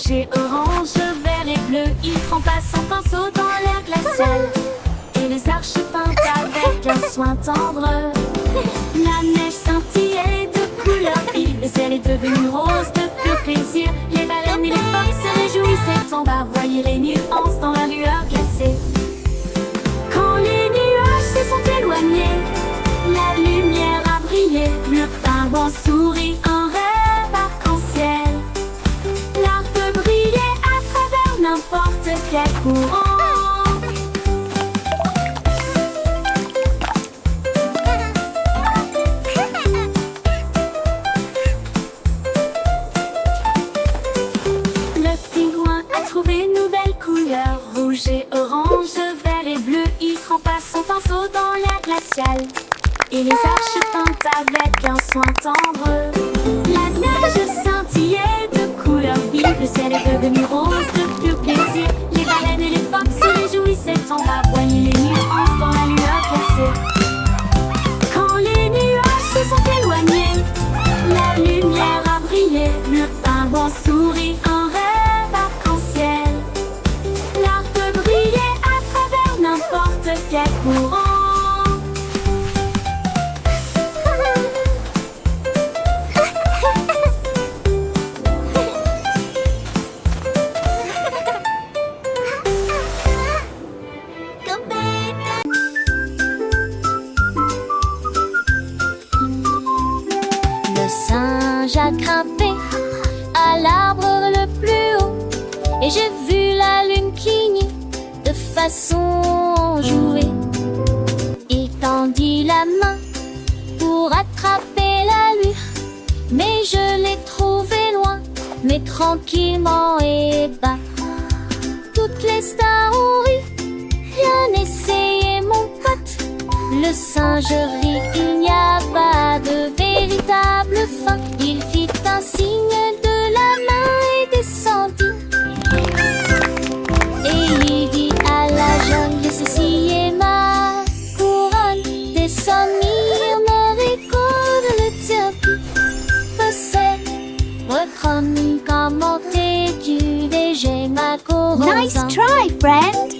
rouge et orange, vert et bleu. Il trempa son pinceau dans l'air glacial et les arches peintes avec un soin tendre. La neige scintillait de couleurs vives, le ciel est devenu rose de pur plaisir. Les baleines et les phoques se réjouissaient en bas, voyez les nuances dans la lueur glacée. Quand les nuages se sont éloignés, la lumière a brillé. Le pingouin sourit, un rêve arc-en-ciel. L'art peut briller à travers n'importe quel courant. Rouge et orange, vert et bleu, il trempa son pinceau dans l'air glacial et les arches peintes avec un soin tendre. La neige scintillait de couleurs vives, le ciel est devenu rose de pur plaisir. Les baleines et les phoques se réjouissaient en bas, voyez les nuances dans la lueur glacée. Quand les nuages se sont éloignés, la lumière a brillé. Le pingouin sourit, un rêve arc-en-ciel. N'importe quel courant. Le singe a grimpé à l'arbre le plus haut et j'ai vu la lune cligner de façon jouée. Il tendit la main pour attraper la lueur, mais je l'ai trouvé loin, mais tranquillement et bas. Toutes les stars ont ri, bien essayé mon pote. Le singe rit, il n'y a pas de véritable fin. Il fit un signe de la main et descendit. Et il dit à la jungle, ceci est ma couronne. Des sommiers marigold, le turpi possède recrone comment t'es-tu déjà ma couronne. Nice try, friend!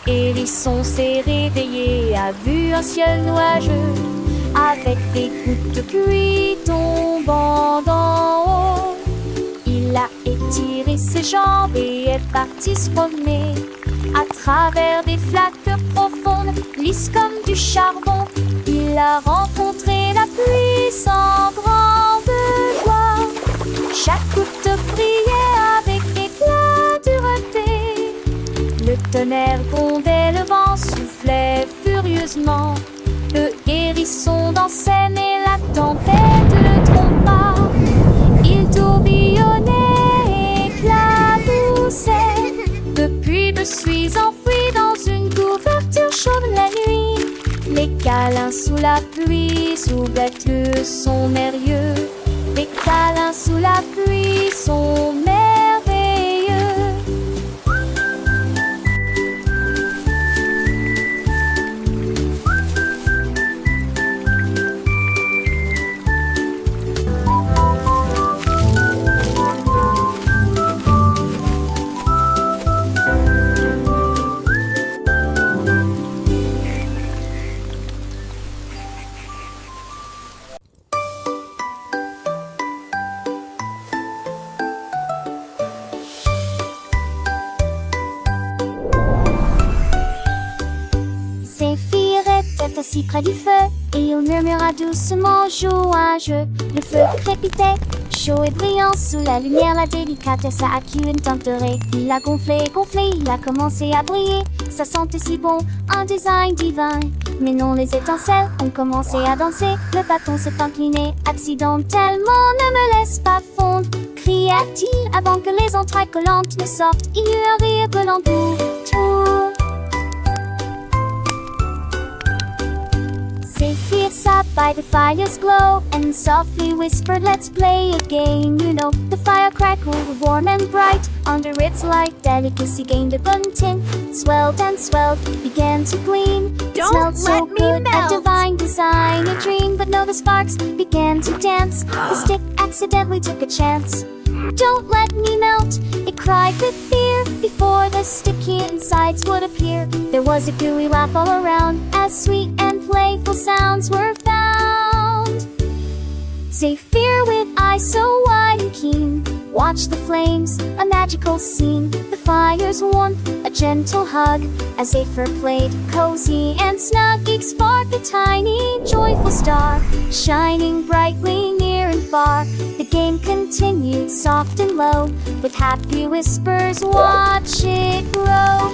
Hérisson s'est réveillé, a vu un ciel nuageux, avec des gouttes de pluie tombant d'en haut. Il a étiré ses jambes et est parti se promener à travers des flaques profondes, lisses comme du charbon. Il a rencontré la pluie sans grande joie. Chaque goutte brillait avec éclat de dureté. Le tonnerre grondait, le vent soufflait furieusement. Le hérisson dansait, mais la tempête le trompa. Il tourbillonnait, éclaboussait. Depuis, je suis enfoui dans une couverture chaude la nuit. Les câlins sous la pluie soumettent le son merveilleux. Les câlins sous la pluie sont merveilleux. Assis près du feu, et il murmura doucement, joue un jeu. Le feu crépitait, chaud et brillant sous la lumière, la délicatesse a acquis une teinte dorée. Il a gonflé, gonflé, il a commencé à briller. Ça sentait si bon, un design divin. Mais non, les étincelles ont commencé à danser. Le bâton s'est incliné, accidentellement, ne me laisse pas fondre, cria-t-il avant que les entrailles collantes ne sortent. Il y eut un rire brûlant tour. sat by the fire's glow and softly whispered, let's play a game. You know, the fire crackled warm and bright. Under its light, delicacy gained a golden tint. Swelled and swelled, began to gleam. It smelled so good, a divine design, a dream. But no, the sparks began to dance. The stick accidentally took a chance. Don't let me melt, it cried with fear. Before the sticky insides would appear, there was a gooey laugh all around as sweet and playful sounds were found. Zephyr with eyes so wide and keen watched the flames, a magical scene. The fire's warmth, a gentle hug as Zephyr played cozy and snug. Each sparked a tiny, joyful star, shining brightly near and far. The game continued soft and low, with happy whispers, watch it grow.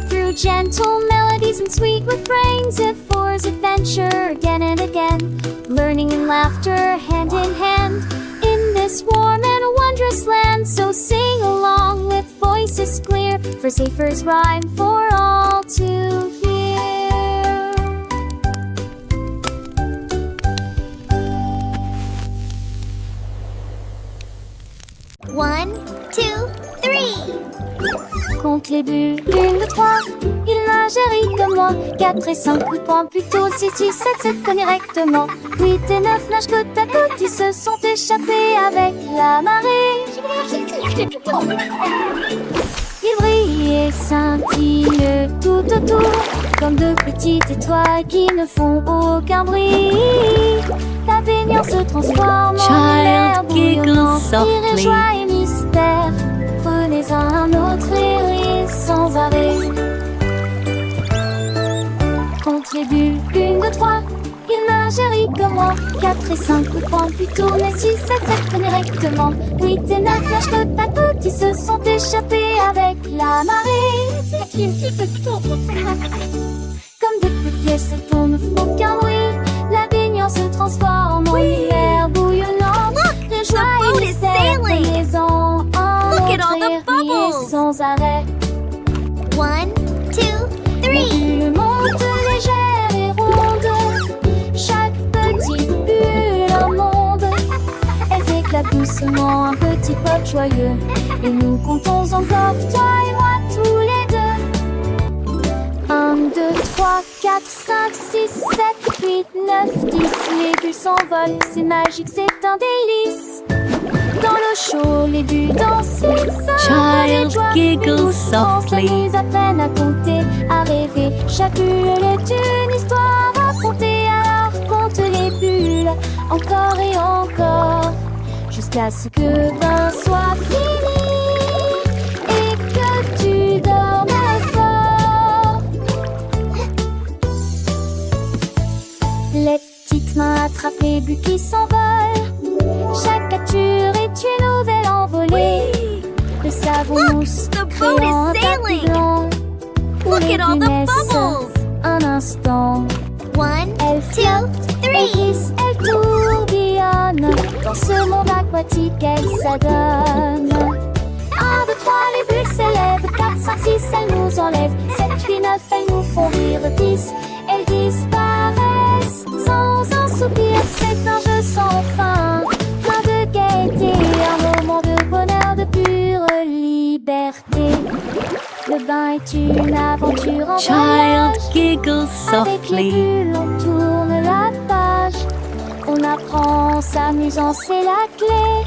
Through gentle melodies and sweet refrains, Zephyr's adventure again and again, learning and laughter hand in hand in this warm and wondrous land. So sing along with voices clear, for Zephyr's rhyme for all to hear. One, two, three. Compte les bulles, 1, 2, 3. Il nageait ritement. 4 et 5 coups de poing plus tôt. 6, 7, 7 connus directement. 8 et 9 nagent côte à côte. Ils se sont échappés avec la marée. Ils brillent et scintillent tout autour, comme de petites étoiles qui ne font aucun bruit. La baignoire se transforme en l'air bouillonnant. Rire, joie et mystère. Prenez un autre et rire sans arrêt. Compte les bulles, 1, 2, 3. Il nage et rit comme moi. 4 et 5 coups de poing plus tôt. Mais 6, 7, 7 directement. 8 et 9 nagent côte à côte. Ils se sont échappés avec la marée. Comme de petites pièces, elles tournent, aucun bruit. La baignoire se transforme en mer bouillonnant. Les joies et mystères, prenez-en Look at all the bubbles. sans arrêt. 1, 2, 3. Le monde légère et ronde, chaque petite bulle un monde. Elles éclatent doucement, un petit pop joyeux. Et nous comptons encore, toi et moi, tous les deux. 1, 2, 3, 4, 5, 6, 7, 8, 9, 10. Les bulles s'envolent, c'est magique, c'est un délice. Dans l'eau chaude, les bulles dansent, Child giggles softly. S'amusent à peine à compter, à rêver. Chaque bulle est une histoire à raconter. Alors compte les bulles, encore et encore, jusqu'à ce que ben soit fini et que tu dormes fort. Les petites mains attrapent les bulles qui s'envolent. Chaque capture est une nouvelle envolée. Le savon mousse the boat créant un is tapis sailing. blanc. Look Les at all the bulles naissent bubbles. un instant. 1, Elles 2, flottent, elles 3. glissent, elles tourbillonnent. Dans ce monde aquatique, elles s'adonnent. 1, 2, 3, les bulles s'élèvent. 4, 5, 6, elles nous enlèvent. 7, 8, 9, elles nous font rire. 10, elles disparaissent sans un soupir. C'est un jeu sans fin, plein de gaieté, un moment de bonheur, de pure liberté. Le bain est une aventure en Child voyage. giggles Avec les softly. bulles, on tourne la page. On apprend en s'amusant, c'est la clé.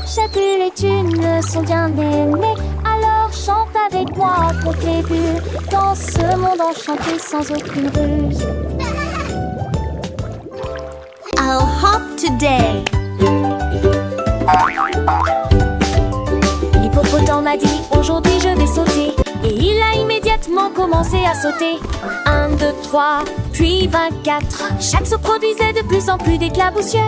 Chaque bulle est une leçon bien aimée. Alors chante avec moi, compte les bulles. Dans ce monde enchanté sans aucune ruse. I'll hop today. L'hippopotame m'a dit aujourd'hui je vais sauter. Et il a immédiatement commencé à sauter. 1, 2, 3, puis 24. Chaque saut produisait de plus en plus d'éclats poussière.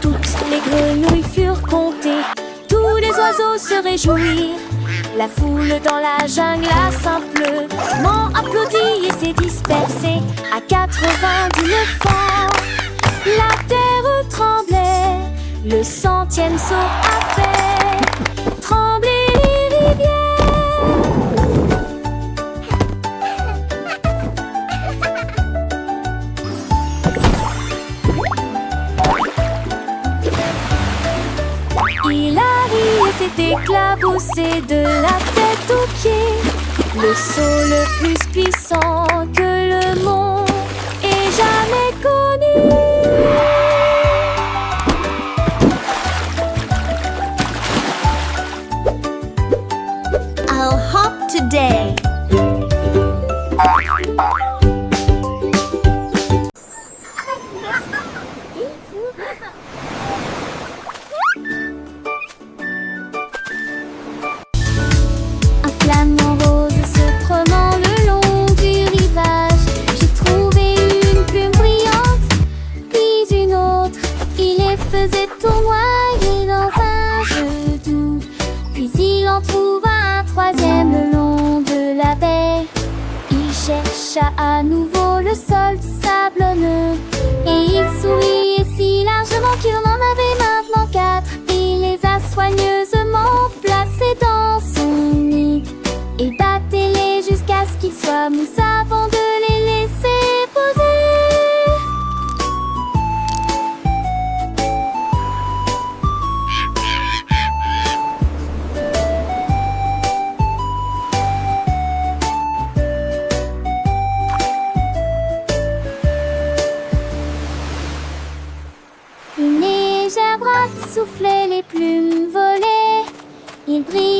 Toutes les grenouilles furent comptées. Tous les oiseaux se réjouirent. La foule dans la jungle a simplement applaudi et s'est dispersée à 90 fois. La terre tremblait, le 100e saut a fait trembler les rivières. s'est éclaboussé de la tête aux pieds. Le saut le plus puissant que le monde ait jamais connu. I'll hop today. Un flamant rose se promenant le long du rivage. J'ai trouvé une plume brillante, puis une autre. Il les faisait tournoyer dans un jeu doux. Puis il en trouva un troisième le long de la baie. Il chercha à nouveau le sol sablonneux. Et il souriait si largement qu'il en avait maintenant 4. Il les a soigneusement placés dans son nid. Et battez-les jusqu'à ce qu'ils soient mous avant de les laisser poser. Une légère brasse soufflait, les plumes volaient. Il brillait